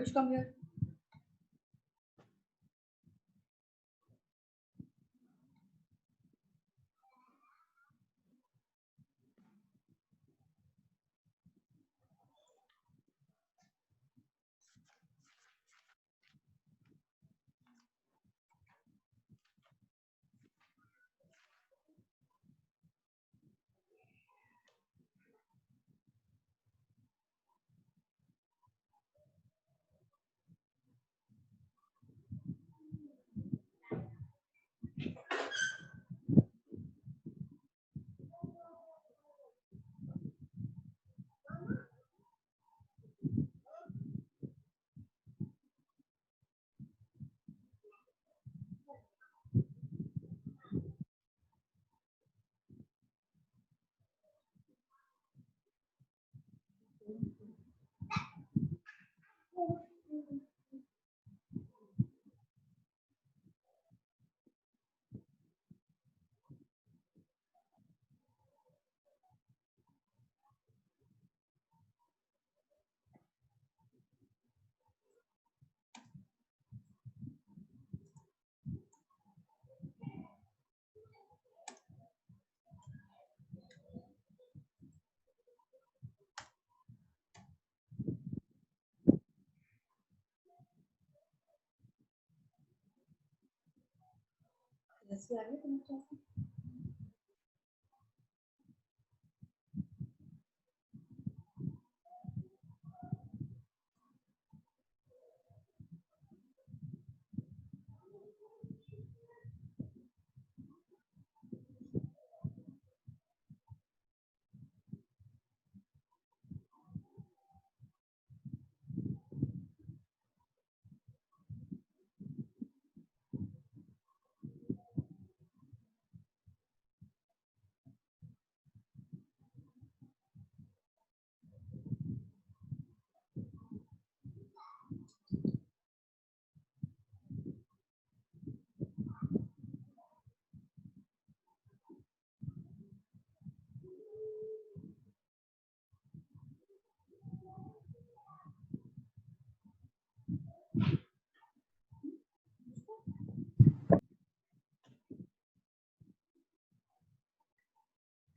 Ayush, come here. जैसे आगे तुम चाहते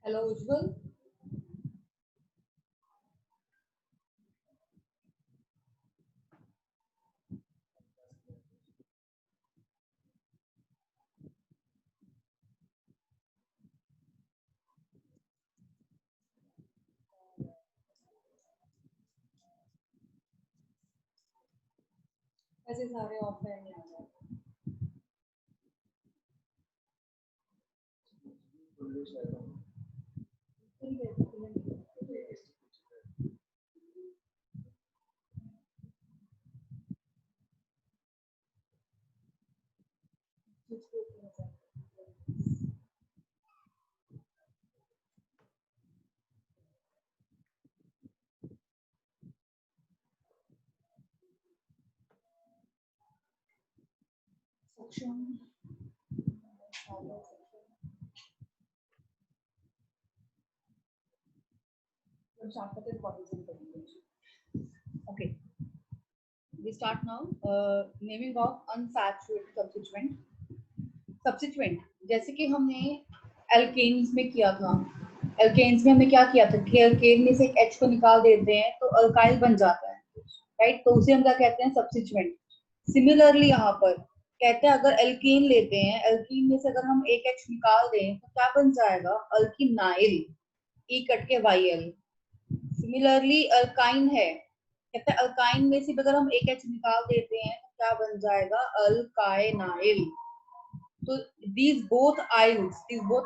हेलो उज्जवल, ऐसे सारे ऑफलाइन में आ जाते Okay, we start now. Naming of unsaturated substituent. Substituent जैसे कि हमने एल्केन्स में किया था, एल्केन्स में हमने क्या किया था कि एल्केन में से एक H को निकाल देते हैं तो अल्काइल बन जाता है, राइट? तो उसे हम क्या कहते हैं? सब्स्टिट्यूएंट। सिमिलरली यहाँ पर कहते हैं अगर एल्कीन लेते हैं, एल्कीन में से अगर हम एक H निकाल दें तो क्या बन जाएगा? अल्किनाइल, ई कट के YL। सिमिलरली अल्काइन है, कहते हैं अल्काइन में से अगर हम एक H निकाल देते हैं तो क्या बन जाएगा? अल्काइनाइल। So these both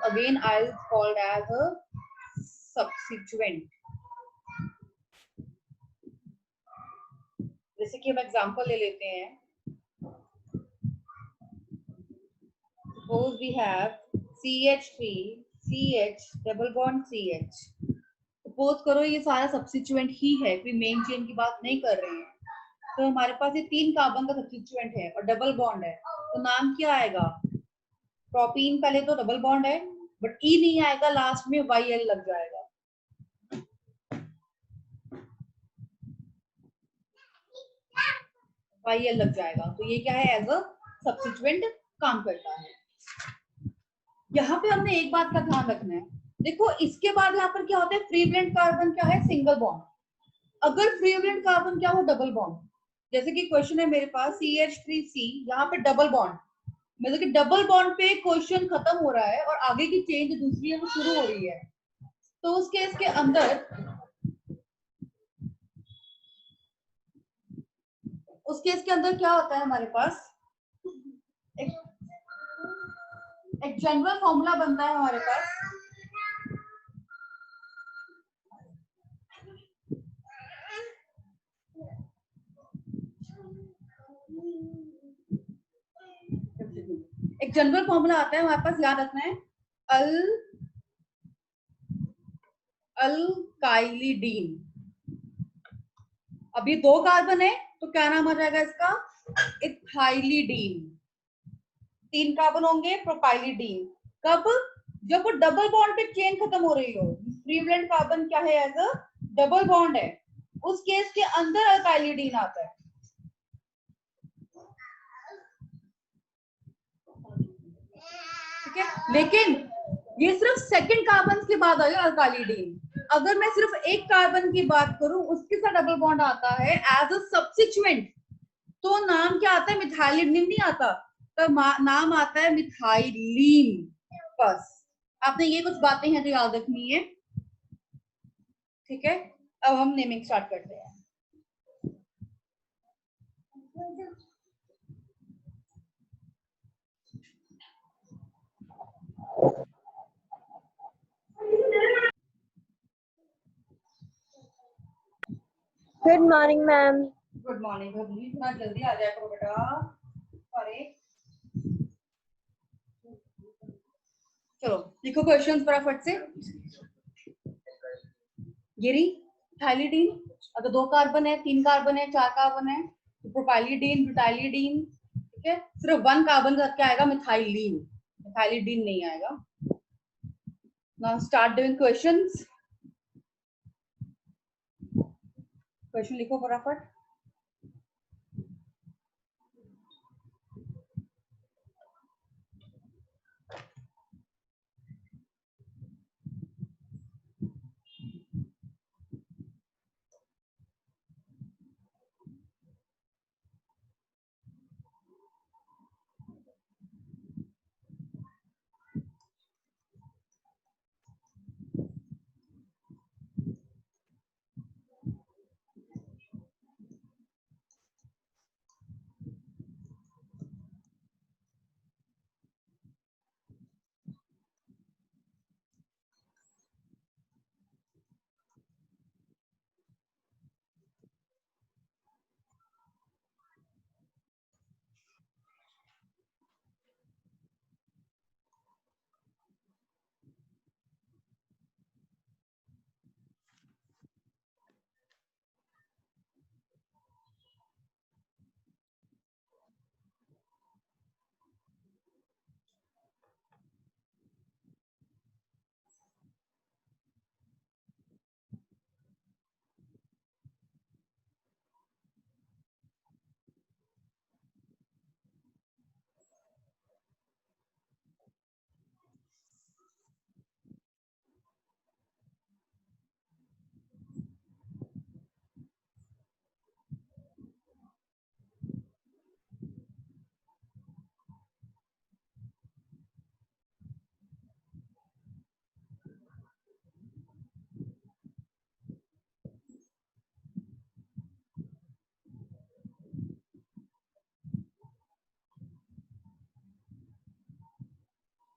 again ions called as a substituent. जैसे कि हम एग्जांपल ले लेते हैं, suppose we have CH3 CH double bond CH। Suppose करो ये सारा सब्स्टिट्यूएंट ही है, कोई मेन चेन की बात नहीं कर रहे हैं, तो हमारे पास ये 3 कार्बन का सब्स्टिट्यूएंट है और डबल बॉन्ड है, तो नाम क्या आएगा? प्रोपीन। पहले तो डबल बॉन्ड है बट ई नहीं आएगा, लास्ट में YL लग जाएगा। YL लग जाएगा, तो ये क्या है, एज अ सब्स्टिट्यूएंट काम करता है। यहाँ पे हमने एक बात का ध्यान रखना है, देखो इसके बाद यहाँ पर क्या होता है, फ्री वैलेंट कार्बन क्या है, सिंगल बॉन्ड। अगर फ्री वैलेंट कार्बन क्या हो, डबल बॉन्ड, जैसे कि क्वेश्चन है मेरे पास CH3C, यहाँ पे डबल बॉन्ड, मतलब कि डबल बॉन्ड पे क्वेश्चन खत्म हो रहा है और आगे की चेंज दूसरी है वो शुरू हो रही है। तो उस केस के अंदर, क्या होता है हमारे पास, एक जनरल फॉर्मूला बनता है हमारे पास। एक जनरल फॉर्मूला आता है हमारे पास, याद रखना है, अल्काइलिडीन। अब ये 2 कार्बन है तो क्या नाम आ जाएगा इसका, इथाइलिडीन। 3 कार्बन होंगे, प्रोपाइलिडीन। कब, जब वो डबल बॉन्ड पे चेन खत्म हो रही हो, फ्री वैलेंट कार्बन क्या है, एज अ डबल बॉन्ड है, उस केस के अंदर अल्काइलिडीन आता है। ठीक है, लेकिन ये सिर्फ सेकंड कार्बन के बाद आएगा अल्काइलिडीन। अगर मैं सिर्फ एक कार्बन की बात करूं, उसके साथ डबल बॉन्ड आता है एज अ सब्स्टिट्यूएंट, तो नाम क्या आता है, मिथाइलिडीन नहीं आता, तो नाम आता है मिथाइलीन। बस आपने ये कुछ बातें हैं जो याद रखनी है। ठीक है, अब हम नेमिंग स्टार्ट करते हैं। Good morning ma'am. Good morning भगनी, इतना जल्दी आ जाया करो बेटा। अरे चलो लिखो क्वेश्चन फटाफट से। गिरी, थाइलिडीन, अगर 2 कार्बन है, 3 कार्बन है, 4 कार्बन है, तो प्रोपाइलिडीन, ब्यूटाइलिडीन। ठीक है, सिर्फ 1 कार्बन का क्या आएगा, मिथाइलीन, मिथाइलिडीन नहीं आएगा। Now start doing questions. Question लिखो फटाफट।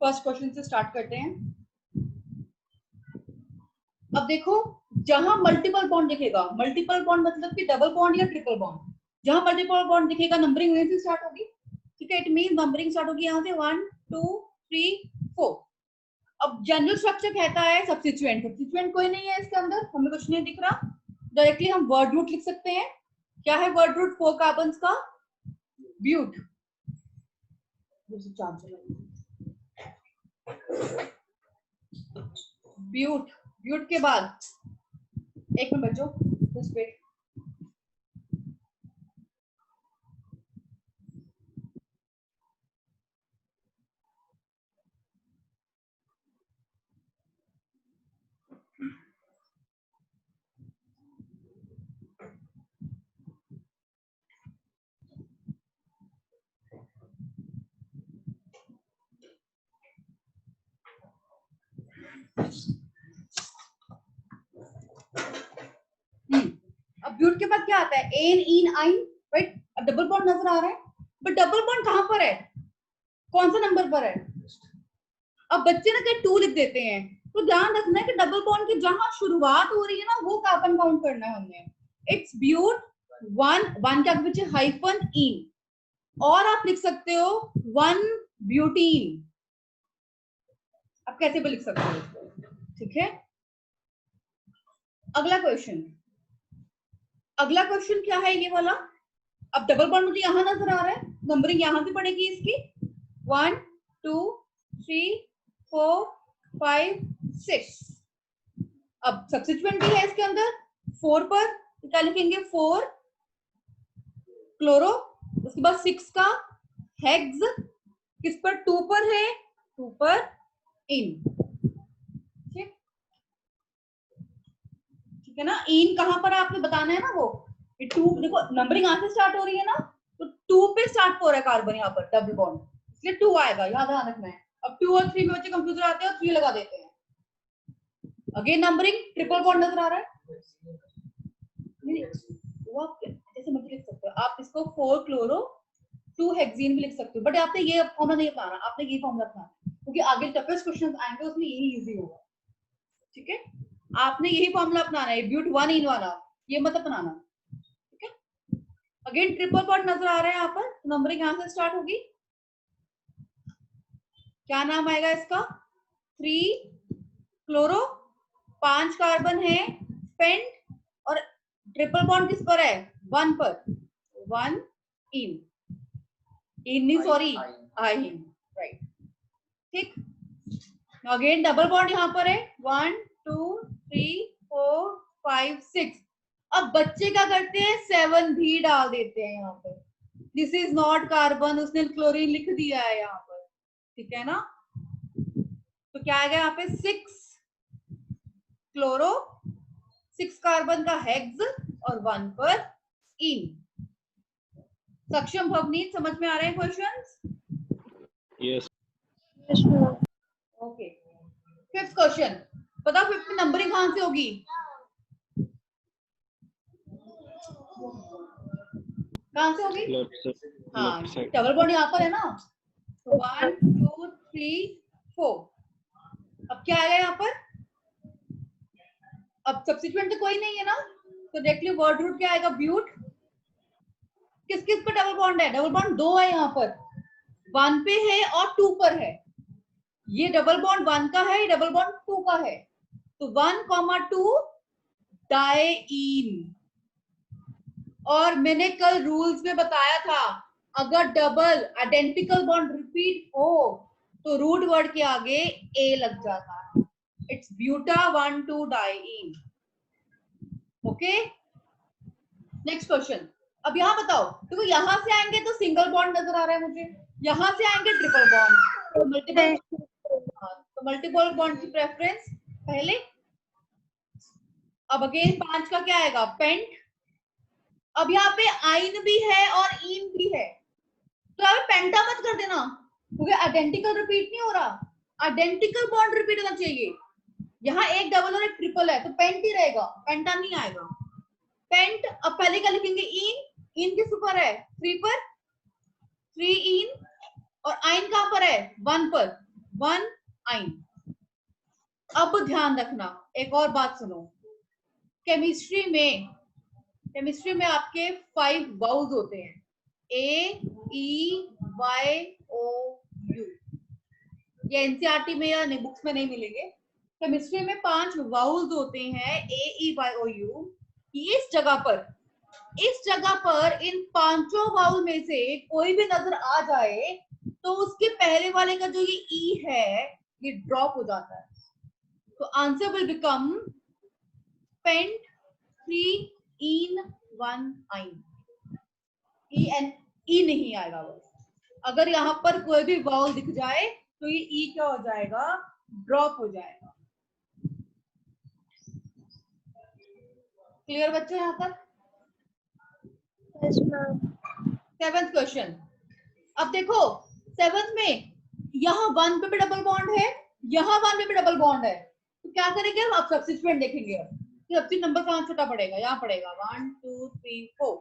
फर्स्ट क्वेश्चन से स्टार्ट करते हैं। अब देखो, जहां मल्टीपल बॉन्ड दिखेगा, मल्टीपल बॉन्ड मतलब कि डबल बॉन्ड या ट्रिपल बॉन्ड, जहां मल्टीपल बॉन्ड दिखेगा नंबरिंग वहीं से स्टार्ट होगी। ठीक है, इट मीन नंबरिंग स्टार्ट होगी यहाँ से 1 2 3 4। अब जनरल स्ट्रक्चर कहता है सब्स्टिट्यूएंट, सब्स्टिट्यूएंट कोई नहीं है इसके अंदर, हमें कुछ नहीं दिख रहा, डायरेक्टली हम वर्ड रूट लिख सकते हैं। क्या है वर्ड रूट 4 कार्बन्स का, ब्यूट। ब्यूट, ब्यूट के बाद एक मिनट बच्चों, जस्ट वेट। अब ब्यूट के बाद क्या आता है, एन इन आइन, राइट। अब डबल बॉन्ड नजर आ रहा है, बट डबल बॉन्ड कहां पर है, कौन सा नंबर पर है। अब बच्चे ना क्या 2 लिख देते हैं, तो ध्यान रखना है कि डबल बॉन्ड की जहां शुरुआत हो रही है ना वो कार्बन काउंट करना है हमने। इट्स ब्यूट 1 के आगे पीछे हाइफन इन, और आप लिख सकते हो 1 ब्यूटीन, आप कैसे भी लिख सकते हो इसको, ठीक है। अगला क्वेश्चन क्या है ये वाला। अब डबल बॉन्ड मुझे यहां नजर आ रहा है, नंबरिंग यहां से पड़ेगी इसकी 1 2 3 4 5 6। अब सब्स्टिट्यूएंट भी है इसके अंदर 4 पर, तो क्या लिखेंगे 4 क्लोरो, उसके बाद 6 का हेक्स, किस पर 2 पर है, 2 पर इन, ठीक है ना। इन कहां पर आपने बताना है ना, वो 2 देखो नंबरिंग यहां से स्टार्ट हो रही है ना, तो 2 पे स्टार्ट हो रहा है कार्बन यहाँ पर डबल बॉन्ड, इसलिए 2 आएगा, याद रखना है। अब 2 और 3 में बच्चे कंफ्यूज आते हैं और 3 लगा देते हैं। अगेन नंबरिंग ट्रिपल बॉन्ड नजर आ रहा है, वो आप जैसे मर्जी लिख सकते हो आप इसको 4 क्लोरो 2 हेक्सीन भी लिख सकते हो, बट आपने ये फॉर्मूला नहीं अपनाना, आपने ये फॉर्मूला अपनाना, क्योंकि आगे टफेस्ट क्वेश्चंस आएंगे उसमें यही इजी होगा, ठीक है। आपने यही फॉर्मूला अपनाना है, ब्यूट 1 इन वाला, ये मत अपनाना, ठीक है। अगेन ट्रिपल बॉन्ड नजर आ रहा है यहाँ पर, नंबरिंग यहां से स्टार्ट होगी, क्या नाम आएगा इसका 3 क्लोरो, 5 कार्बन है पेंट, और ट्रिपल बॉन्ड किस पर है 1 पर, 1 इन नहीं सॉरी आइन, राइट, ठीक। अगेन डबल बॉन्ड यहाँ पर है 1 2 3 4 5 6। अब बच्चे क्या करते हैं 7 भी डाल देते हैं यहाँ पर, दिस इज नॉट कार्बन, उसने क्लोरीन लिख दिया है यहाँ पर, ठीक है ना। तो क्या आएगा यहाँ पे 6 क्लोरो, 6 कार्बन का हेक्स और 1 पर इन। सक्षम भवनीत समझ में आ रहे हैं questions? Yes okay. Fifth question, बताओ फिफ्थ में नंबरिंग कहां से होगी, कहां से होगी, हाँ डबल बॉन्ड यहाँ पर है ना, तो 1 2 3 4। अब क्या आएगा यहाँ पर, अब सब्स्टिट्यूएंट तो कोई नहीं है ना, तो डायरेक्टली वर्ड रूट क्या आएगा ब्यूट, किस किस पर डबल बॉन्ड है, डबल बॉन्ड 2 है यहाँ पर, 1 पे है और 2 पर है, ये डबल बॉन्ड 1 का है, डबल बॉन्ड 2 का है, तो 1, 2 डाइईन। और मैंने कल रूल्स में बताया था, अगर डबल आइडेंटिकल बॉन्ड रिपीट हो तो रूट वर्ड के आगे ए लग जाता है, it's buta 1 2 diene, okay. Next question, अब यहाँ बताओ, देखो यहां से आएंगे तो सिंगल बॉन्ड नजर आ रहा है मुझे, यहां से आएंगे ट्रिपल बॉन्ड, तो मल्टीपल बॉन्ड की प्रेफरेंस पहले। अब अगेन 5 का क्या आएगा पेंट, अब यहाँ पे आइन भी है और इन भी है, तो यहाँ पे पेंटा मत कर देना, क्योंकि आइडेंटिकल रिपीट नहीं हो रहा, आइडेंटिकल बॉन्ड रिपीट होना चाहिए। यहाँ एक डबल और एक ट्रिपल है तो पेंट ही रहेगा, पेंटा नहीं आएगा। पेंट, अब पहले क्या लिखेंगे इन किस ऊपर है 3 पर, 3 इन, और आइन कहां पर है 1 पर, 1 आइन। अब ध्यान रखना एक और बात सुनो, केमिस्ट्री में आपके 5 वाउल्स होते हैं, ए ई वाई ओ यू, ये एनसीईआरटी में या बुक्स में नहीं मिलेंगे, केमिस्ट्री में 5 वाउल्स होते हैं ए ई वाई ओ यू। इस जगह पर इन 5 वाउल में से कोई भी नजर आ जाए तो उसके पहले वाले का जो ये ई है ये ड्रॉप हो जाता है, तो आंसर विल बिकम पेंट 3 इन 1 आइन, ई नहीं आएगा बस, अगर यहाँ पर कोई भी वाउल दिख जाए तो ये ई क्या हो जाएगा ड्रॉप हो जाएगा। क्लियर बच्चे यहाँ तक? Yes, ma'am. 7th क्वेश्चन, अब देखो 7th में यहाँ 1 पे भी डबल बॉन्ड है, यहाँ 1 पे भी डबल बॉन्ड है, तो क्या करेंगे हम, अब सब्स्टिट्यूएंट देखेंगे। सबसे नंबर कहाँ छोटा पड़ेगा, यहाँ पड़ेगा 1 2 3 4।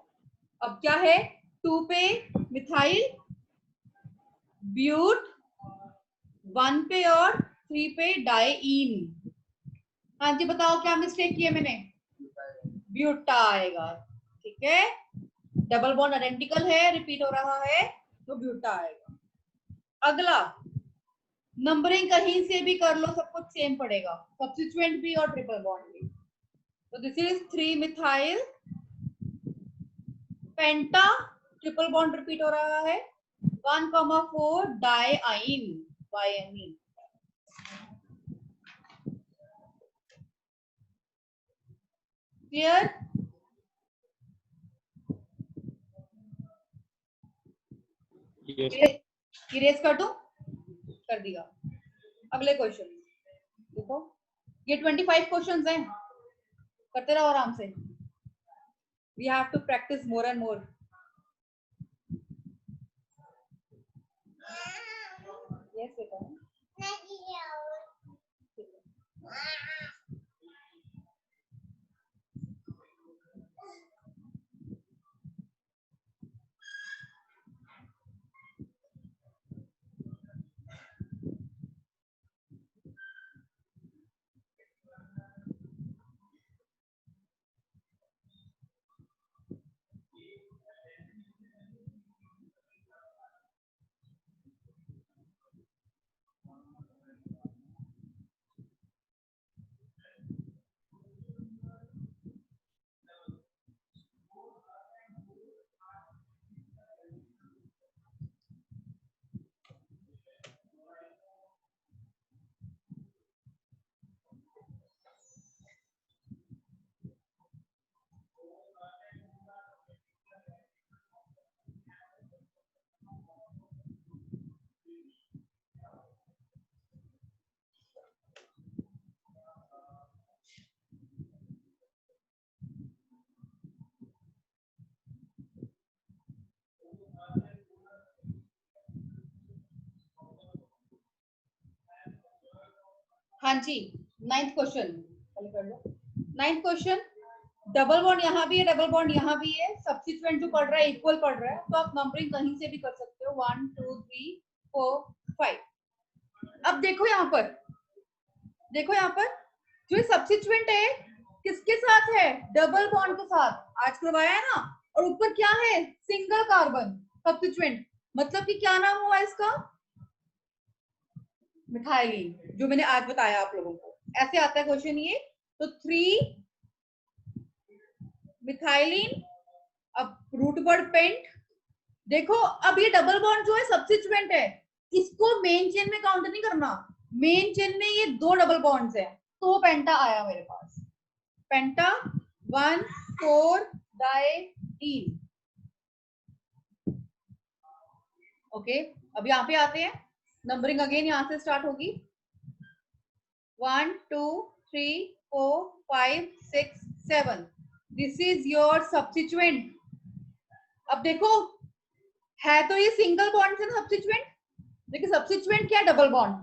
अब क्या है, 2 पे मिथाइल ब्यूट, 1 पे और 3 पे डाइईन। हाँ जी बताओ क्या मिस्टेक किया मैंने, ब्यूटा आएगा, ठीक है। डबल बॉन्ड आइडेंटिकल है, रिपीट हो रहा है तो ब्यूटा आएगा। अगला नंबरिंग कहीं से भी कर लो, सब कुछ सेम पड़ेगा, सब्स्टिट्यूएंट भी और ट्रिपल बॉन्ड भी। तो this is 3 methyl penta, triple bond repeat हो रहा है, 1,4 diene, diene. Clear? Yes. Erase कर दूं? कर दिया। अगले क्वेश्चन देखो, ये 25 क्वेश्चंस हैं, करते रहो आराम से। We have to practice more and more. Yes बेटा। हाँ जी, 9th क्वेश्चन कर लो। 9th क्वेश्चन, डबल बॉन्ड यहाँ भी है, डबल बॉन्ड यहाँ भी है, सब्स्टिट्यूएंट जो पढ़ रहा है इक्वल पढ़ रहा है, तो आप नंबरिंग कहीं से भी कर सकते हो, 1 2 3 4 5। अब देखो यहाँ पर, देखो यहाँ पर जो सब्स्टिट्यूएंट है किसके साथ है, डबल बॉन्ड के साथ, आज करवाया है ना, और ऊपर क्या है, सिंगल कार्बन सब्स्टिट्यूएंट, मतलब कि क्या नाम हुआ इसका, मिथाइलिन, जो मैंने आज बताया आप लोगों को। ऐसे आता है क्वेश्चन ये। तो 3 मिथाइलिन, अब रूट वर्ड पेंट। देखो अब ये डबल बॉन्ड जो है सब्स्टिट्यूएंट है, इसको मेन चेन में काउंट नहीं करना, मेन चेन में ये 2 डबल बॉन्ड्स है, तो पेंटा आया मेरे पास, पेंटा 1 4 डाइईन। ओके, अब यहाँ पे आते हैं, नंबरिंग अगेन यहाँ से स्टार्ट होगी, 1 2 3 4 5 6 7। This is your substituent. अब देखो है तो ये सिंगल बॉन्ड से ना सब्स्टिट्यूएंट, लेकिन सब्स्टिट्यूएंट क्या है, डबल बॉन्ड,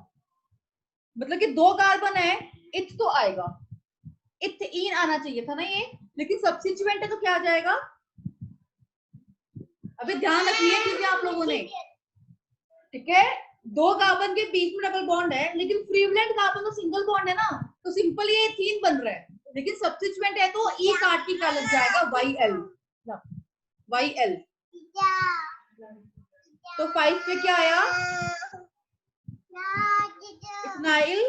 मतलब कि 2 कार्बन है, इथ तो आएगा, इथ इन आना चाहिए था ना ये, लेकिन सब्स्टिट्यूएंट है तो क्या आ जाएगा, अभी ध्यान रखिए क्योंकि आप लोगों ने, ठीक है, 2 कार्बन के बीच में डबल बॉन्ड है, लेकिन फ्रीवेलेंट कार्बन तो सिंगल बॉन्ड है ना, तो सिंपल ये एथीन बन रहा है, लेकिन सब्स्टिट्यूएंट है तो ई काट के क्या लग जाएगा, YL। तो 5 पे क्या आया, इथनाइल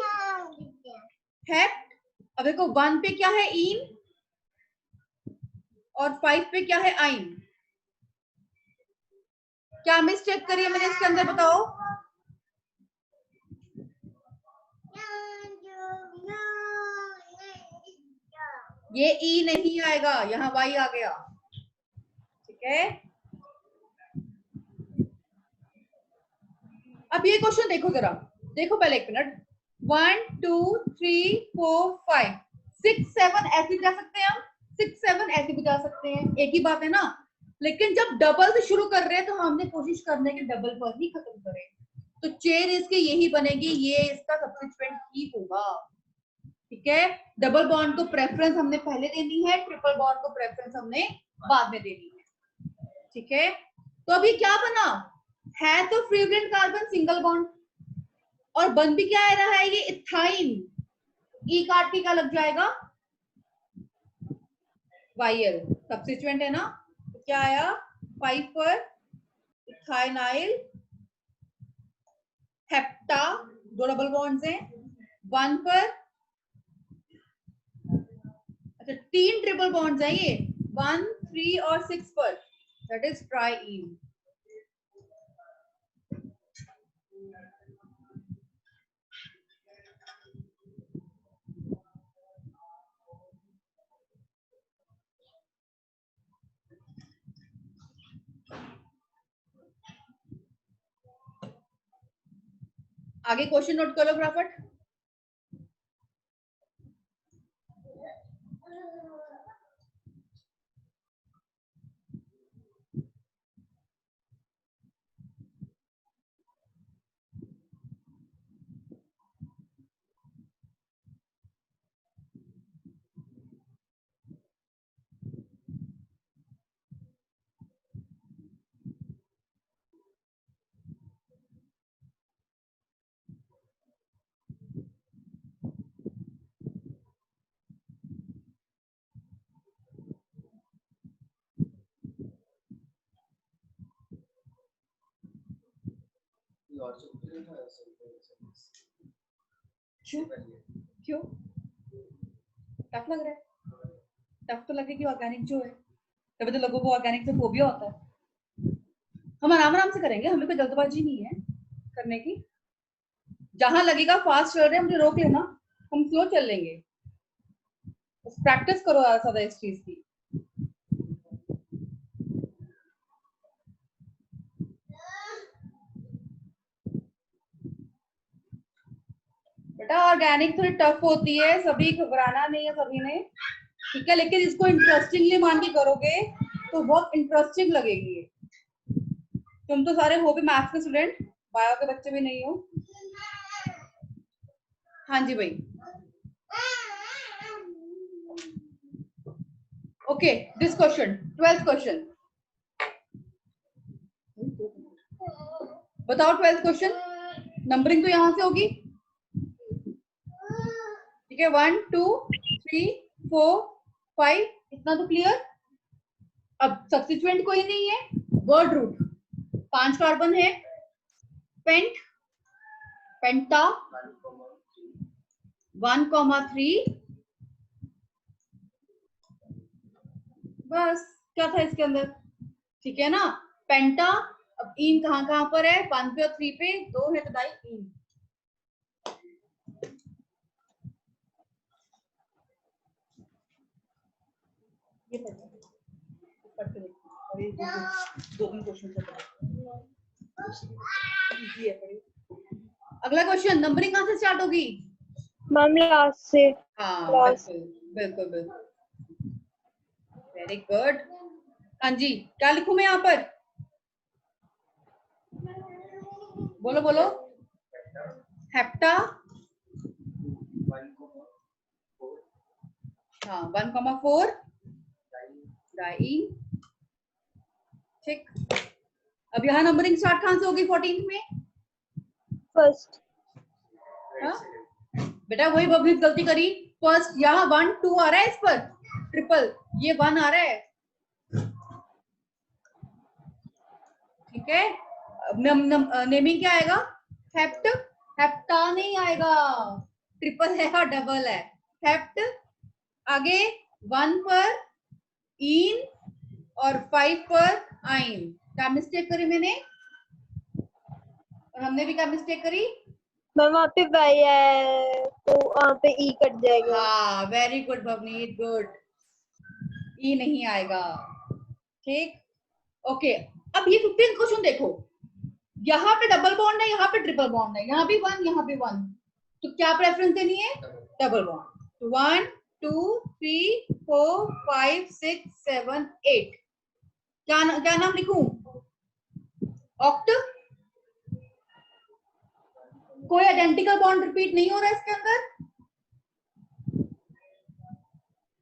हेप्ट। अब देखो 1 पे क्या है, इन, और 5 पे क्या है, आइन। क्या मिस्टेक करी है मैंने इसके अंदर, बताओ। ये ई नहीं आएगा, यहाँ वाई आ गया, ठीक है। अब ये क्वेश्चन देखो जरा, देखो पहले एक मिनट, 1 2 3 4 5 6 7 ऐसे भी जा सकते हैं हम, 6 7 ऐसे भी जा सकते हैं, एक ही बात है ना, लेकिन जब डबल से शुरू कर रहे हैं तो हमने कोशिश करने के डबल पर ही खत्म करें, तो चेन इसकी यही बनेगी, ये इसका सब्स्टिट्यूएंट ही होगा, ठीक है, डबल बॉन्ड को प्रेफरेंस हमने पहले देनी है, ट्रिपल बॉन्ड को प्रेफरेंस हमने बाद में देनी है। ठीक है, तो अभी क्या बना है, तो फ्रीवेलेंट कार्बन सिंगल बॉन्ड, और बन भी क्या आ रहा है, ये इथाइन, ई काट के क्या लग जाएगा, वायल, सब्स्टिट्यूएंट है ना, तो क्या आया 5 पर इथाइनाइल हेप्टा, दो डबल बॉन्ड्स हैं, 1 पर, अच्छा 3 ट्रिपल बॉन्ड्स हैं ये, 1, 3 और 6 पर, दैट इज ट्राईइन। आगे क्वेश्चन नोट कर लो फटाफट। क्यों क्यों टफ लग रहा है? टफ तो लगे कि ऑर्गेनिक जो है, तभी तो लोगों को ऑर्गेनिक से फोबिया होता है। हम आराम आराम से करेंगे, हमें कोई जल्दबाजी नहीं है करने की। जहां लगेगा फास्ट चल रहे हैं मुझे रोक लेना, हम स्लो चल लेंगे, बस प्रैक्टिस करो ज्यादा इस चीज की। बेटा ऑर्गेनिक थोड़ी टफ होती है, सभी घबराना नहीं है सभी ने, ठीक है, लेकिन इसको इंटरेस्टिंगली मान के करोगे तो बहुत इंटरेस्टिंग लगेगी। तुम तो सारे हो भी मैथ्स के स्टूडेंट, बायो के बच्चे भी नहीं हो। हाँ जी भाई, okay, this question 12th question, बताओ 12th क्वेश्चन, नंबरिंग तो यहां से होगी, ठीक है, 1 2 3 4 5, इतना तो क्लियर। अब सब्स्टिट्यूएंट कोई नहीं है, वर्ड रूट 5 कार्बन है, पेंट पेंटा 1,3, बस क्या था इसके अंदर, ठीक है ना, पेंटा। अब इन कहां कहां पर है, 1 पे और 3 पे, 2 है तो डाई इन। ये पढ़ते देखो, और ये दो तीन क्वेश्चन है। अगला क्वेश्चन, नंबरिंग कहां से स्टार्ट होगी, मैम लास्ट से। हाँ Last. बिल्कुल बिल्कुल बिल्कुल, वेरी गुड। हाँ जी, क्या लिखूं मैं यहाँ पर, बोलो बोलो, हेप्टा, हाँ 1,4 डाइन, ठीक। अब यहाँ नंबरिंग स्टार्ट कहां से होगी 14th में, फर्स्ट। हाँ बेटा वही बबली गलती करी, फर्स्ट यहाँ 1 2 आ रहा है, इस पर ट्रिपल ये 1 आ रहा है, ठीक है। नेमिंग क्या आएगा, हेप्ट, हेप्टा नहीं आएगा, ट्रिपल है और डबल है, हेप्ट। आगे 1 पर इन और 5 पर आइन, क्या मिस्टेक करी मैंने, और हमने भी क्या मिस्टेक करी, मैम वहाँ पे वाई है तो वहाँ पे ई कट जाएगा। हाँ वेरी गुड भवनीत, गुड, ई नहीं आएगा, ठीक। ओके, अब ये 15th क्वेश्चन देखो, यहाँ पे डबल बॉन्ड है, यहाँ पे ट्रिपल बॉन्ड है, यहाँ भी 1 यहाँ भी 1, तो क्या प्रेफरेंस देनी है, डबल बॉन्ड। तो 1 2 3 4 5 6 7 8, क्या नाम लिखूं, ऑक्ट, कोई आइडेंटिकल बॉन्ड रिपीट नहीं हो रहा है इसके अंदर,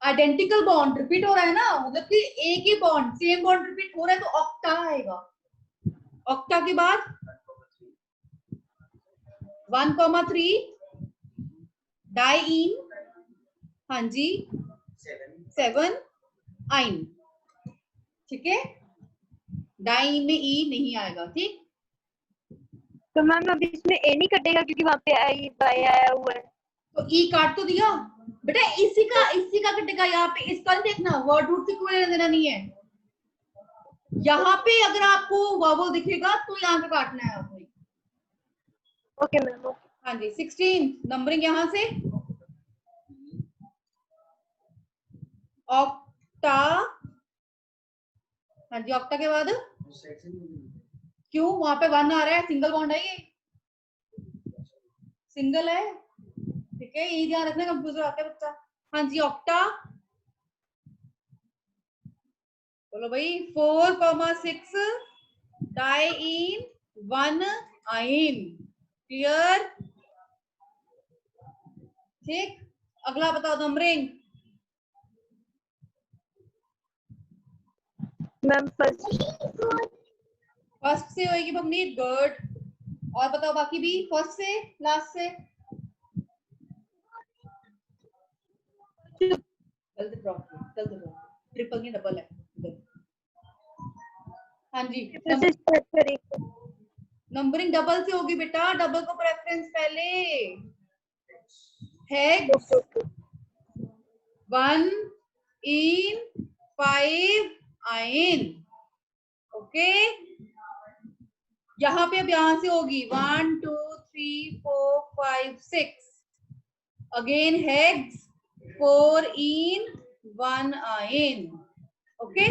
आइडेंटिकल बॉन्ड रिपीट हो रहा है ना, मतलब कि एक ही बॉन्ड सेम बॉन्ड रिपीट हो रहा है तो ऑक्टा आएगा। ऑक्टा के बाद 1,3 डाइईन, हाँ जी 7 आइन, ठीक है। डाइईन में ई नहीं आएगा, ठीक। तो मैम अभी इसमें ए नहीं कटेगा क्योंकि वहाँ पे आई बाई आया हुआ है। तो ई काट तो दिया बेटा, इसी का कटेगा यहाँ पे, इसका नहीं देखना, वर्ड रूट से कोई लेना देना नहीं है। यहाँ पे अगर आपको वर्बल दिखेगा तो यहाँ पे काटना है आपने। Okay ma'am okay. हाँ जी 16 नंबरिंग यहाँ से ऑक्टा, हाँ जी ऑक्टा के बाद क्यों वहां पे 1 आ रहा है, सिंगल बॉन्ड है ये, सिंगल है, ठीक है, ये ध्यान रखना, कंफ्यूज आता है बच्चा। हाँ जी ऑक्टा, बोलो भाई 4,6 डाइईन 1 आइन, क्लियर, ठीक। अगला बताओ नंबरिंग। मैम फर्स्ट फर्स्ट से होगी भवनीत, गुड। और बताओ बाकी भी, फर्स्ट से लास्ट से। जल्दी ड्रॉ, जल्दी ड्रॉ, ट्रिपल नहीं डबल है। हाँ जी से स्टार्ट करेंगे। नंबरिंग डबल से होगी बेटा, डबल को प्रेफरेंस पहले। हेक्स 1 इन 5 आइन, ओके। यहाँ पे अब यहाँ से होगी 1 2 3 4 5 6, अगेन हेक्स 4 इन 1 आइन, ओके।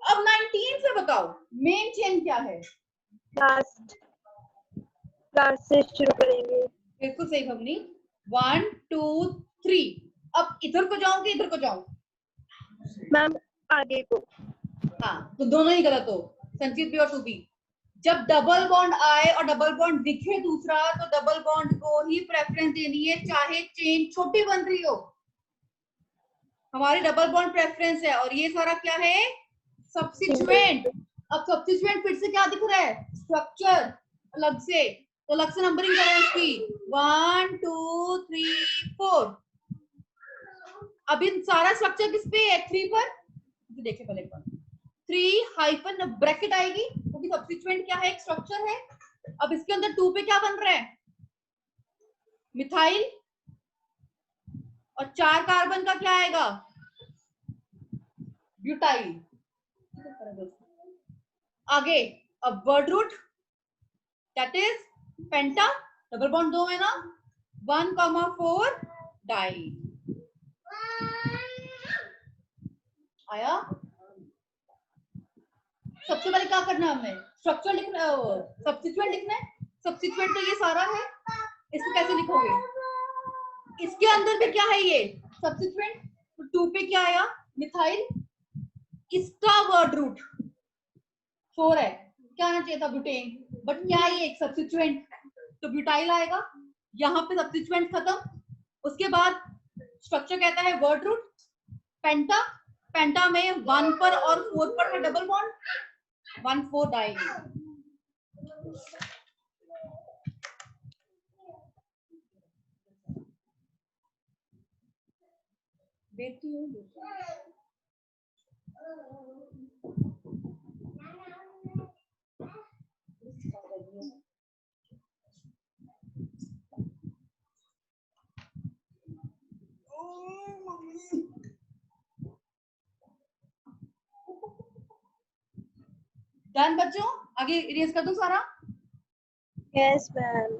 अब 19 से बताओ मेन चेन क्या है। लास्ट लास्ट से शुरू करेंगे। बिल्कुल सही भवनी, 1 2 3। अब इधर को जाऊं कि इधर को जाऊं? मैम आगे को। हाँ तो दोनों ही गलत हो, संचित भी और तू भी। जब डबल बॉन्ड आए और डबल बॉन्ड दिखे दूसरा, तो डबल बॉन्ड को ही प्रेफरेंस देनी है, चाहे चेन छोटी बन रही हो। हमारी डबल बॉन्ड प्रेफरेंस है, और ये सारा क्या है, सब्स्टिट्यूएंट। अब सब्स्टिट्यूएंट फिर से क्या दिख रहा है, स्ट्रक्चर अलग से, तो अलग से नंबरिंग करें उसकी 1 2 3 4। अब इन सारा स्ट्रक्चर किस पे है, 3 पर, देखिए पहले 3 हाइफन ब्रैकेट आएगी क्योंकि सब्स्टिट्यूएंट क्या है, एक स्ट्रक्चर है। अब इसके अंदर 2 पे क्या बन रहा है, मिथाइल, और 4 कार्बन का क्या आएगा, ब्यूटाइल। आगे अब word root that is penta, double bond 2 है ना, 1,4 डाई आया। सबसे पहले क्या करना है, हमें स्ट्रक्चर लिखना, सब्स्टिट्यूएंट लिखना है। सब्स्टिट्यूएंट तो ये सारा है, इसको कैसे लिखोगे, इसके अंदर भी क्या है ये सब्स्टिट्यूएंट, तो 2 पे क्या आया, मिथाइल, इसका वर्ड रूट 4 है, क्या आना चाहिए था, ब्यूटेन, बट क्या है ये एक सब्स्टिट्यूएंट, तो ब्यूटाइल आएगा। यहाँ पे सब्स्टिट्यूएंट खत्म, उसके बाद स्ट्रक्चर कहता है वर्ड रूट पेंटा, पेंटा में 1 पर और 4 पर है डबल बॉन्ड, 1,4 डाई। देखती हूँ डन बच्चों, आगे इरेज कर दूं सारा। Yes ma'am.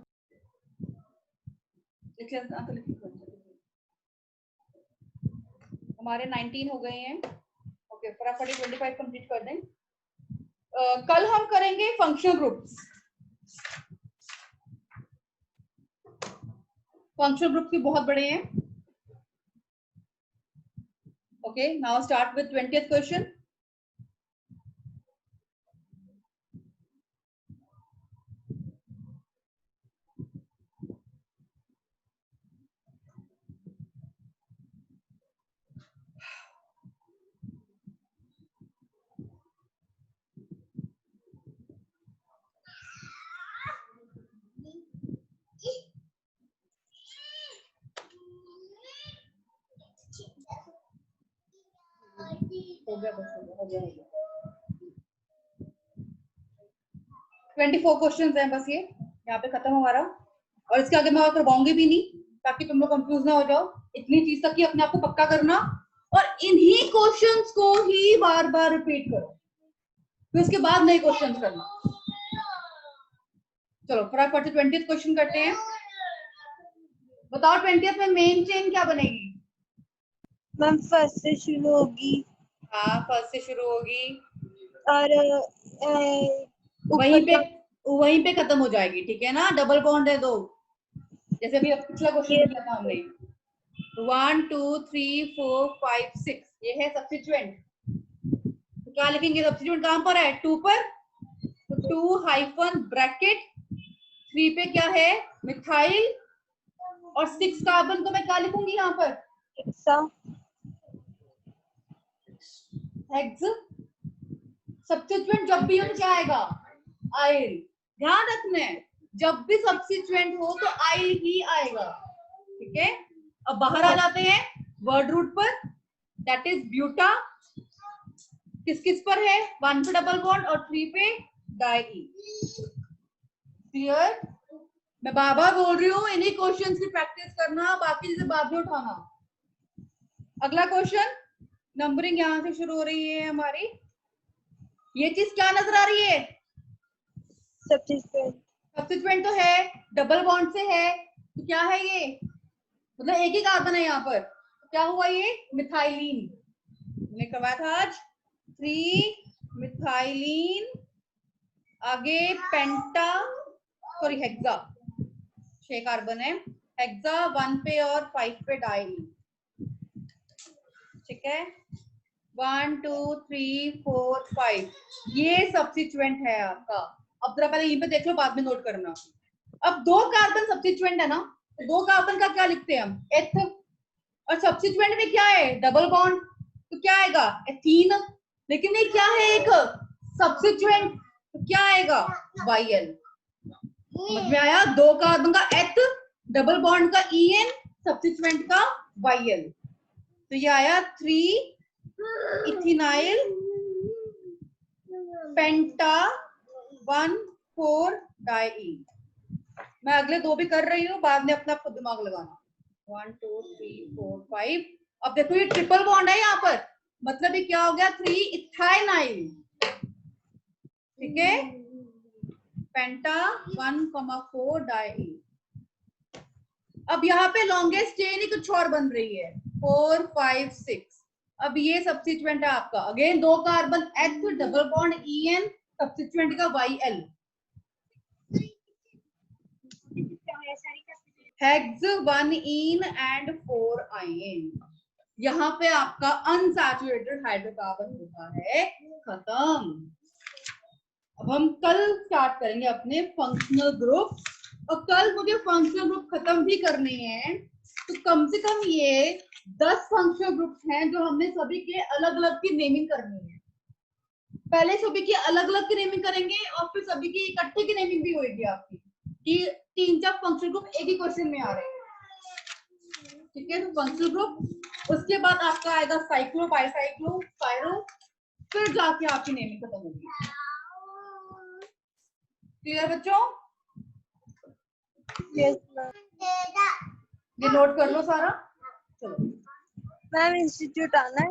हमारे 19 हो गए हैं, ओके फटाफट 25 कंप्लीट कर दें। कल हम करेंगे फंक्शनल ग्रुप्स। फंक्शनल ग्रुप भी बहुत बड़े हैं। Okay now start with 20th question. हो गया बस, हो गया 24 क्वेश्चंस हैं बस, ये यहाँ पे खत्म हमारा। और इसके आगे मैं और करवाऊंगी भी नहीं, ताकि तुम लोग कंफ्यूज ना हो जाओ। इतनी चीज तक ही अपने आप को पक्का करना, और इन्हीं क्वेश्चंस को ही बार बार रिपीट करो, फिर उसके बाद नए क्वेश्चंस करना। चलो फटाफट से 20th क्वेश्चन करते हैं। बताओ 20th में मेन चेन क्या बनेगी? मैम फर्स्ट से शुरू होगी हाँ, फर्स्ट से शुरू होगी और वहीं पे खत्म हो जाएगी, ठीक है ना? डबल बॉन्ड है दो, जैसे अभी पिछला क्वेश्चन किया था हमने। 1 2 3 4 5 6, ये है सब्स्टिट्यूएंट। तो क्या लिखेंगे? सब्स्टिट्यूएंट कहां पर है? 2 पर, तो 2 हाइफन ब्रैकेट 3 पे क्या है? मिथाइल, और 6 कार्बन को मैं क्या लिखूंगी यहाँ पर? हेक्स। सब्स्टिट्यूएंट जब भी हो तो क्या आएगा? आइल। ध्यान रखना है, जब भी सब्स्टिट्यूएंट हो तो आइल ही आएगा, ठीक है? अब बाहर आ जाते हैं वर्ड रूट पर, दैट इज ब्यूटा। किस किस पर है? 1 पे डबल बॉन्ड और 3 पे डाई। क्लियर? मैं बार बार बोल रही हूँ, इन्हीं क्वेश्चंस की प्रैक्टिस करना, बाकी चीजें बाद में उठाना। अगला क्वेश्चन, नंबरिंग यहां से शुरू हो रही है हमारी। ये चीज क्या नजर आ रही है? सब्स्टिट्यूएंट तो है, डबल बॉन्ड से है, तो क्या है ये? मतलब एक ही कार्बन है यहाँ पर, तो क्या हुआ ये? मिथाइलिन। मैंने करवाया था आज 3 मिथाइलिन, आगे पेंटा, सॉरी हेक्सा, 6 कार्बन है, हेक्सा 1 पे और 5 पे डाई, ठीक है? 1 2 3 4 5, ये सब्स्टिट्यूएंट है आपका। अब जरा पहले यहीं पे देख लो, बाद में नोट करना। अब 2 कार्बन सब्स्टिट्यूएंट है ना, तो 2 कार्बन का क्या लिखते हैं हम? एथ। और सब्स्टिट्यूएंट में क्या है? डबल बॉन्ड, तो क्या आएगा? एथीन। लेकिन ये क्या है? एक सब्स्टिट्यूएंट, तो क्या आएगा? वाईएल। समझ में आया? 2 कार्बन का एथ, डबल बॉन्ड का ईएन, सब्स्टिट्यूएंट का वाईएल, तो ये आया 3 इथिनाइल पेंटा 1 4 डाई। मैं अगले 2 भी कर रही हूँ, बाद में अपना खुद दिमाग लगाना। 1 2 3 4 5। अब देखो ये ट्रिपल बॉन्ड है यहाँ पर, मतलब ये क्या हो गया? 3 इथाइनाइल, ठीक है? पेंटा 1,4 डाई। अब यहाँ पे लॉन्गेस्ट चेन ही कुछ और बन रही है, 4 5 6। अब ये सब्स्टिट्यूएंट है आपका, अगेन 2 कार्बन एथ, डबल बॉन्ड ईएन, सब्स्टिट्यूएंट का वाईएल, हेक्स 1 ईन एंड 4 आयन। यहाँ पे आपका अनसैचुरेटेड हाइड्रोकार्बन होता है खत्म। अब हम कल स्टार्ट करेंगे अपने फंक्शनल ग्रुप, और कल मुझे फंक्शनल ग्रुप खत्म भी करने हैं, तो कम से कम ये 10 फंक्शनल ग्रुप्स हैं जो हमने सभी के अलग अलग की नेमिंग करनी है। पहले सभी की अलग अलग की नेमिंग करेंगे, और फिर सभी की इकट्ठे की नेमिंग भी होगी आपकी, कि 3-4 फंक्शनल ग्रुप एक ही क्वेश्चन में आ रहे हैं, ठीक है? तो फंक्शनल ग्रुप, उसके बाद आपका आएगा साइक्लो, बाइसाइक्लो, स्पाइरो, फिर जाके आपकी नेमिंग खत्म होगी। क्लियर बच्चों? यस ये नोट कर लो सारा। चलो मैम, इंस्टीट्यूट आना है?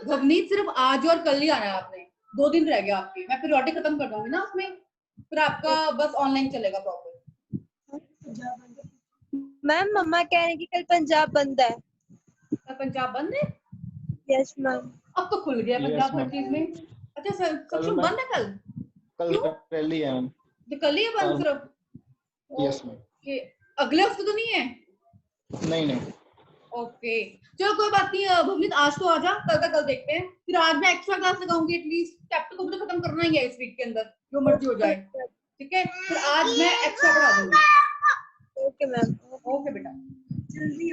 भवनीत सिर्फ आज और कल ही आना है आपने, 2 दिन रह गया आपके। मैं पीरियोडिक खत्म कर दूंगी ना उसमें, फिर आपका बस ऑनलाइन चलेगा प्रॉपर। मैम, मम्मा कह रही कि कल पंजाब बंद है। पंजाब बंद है? Yes ma'am. अब तो खुल गया पंजाब हर चीज में। अच्छा सर, सब कुछ बंद है कल? कल ही है। तो कल ही है बंद सिर्फ? Yes ma'am. ओके, अगले हफ्ते तो नहीं है? नहीं। ओके चलो कोई बात नहीं। भवनीत आज तो आजा, कल का कल देखते हैं। फिर आज मैं एक्स्ट्रा क्लास लगाऊंगी, एटलीस्ट चैप्टर को भी तो खत्म करना ही है इस वीक के अंदर, जो मर्जी हो जाए, ठीक है? फिर आज मैं एक्स्ट्रा पढ़ा दूंगी। Okay ma'am. ओके बेटा, जल्दी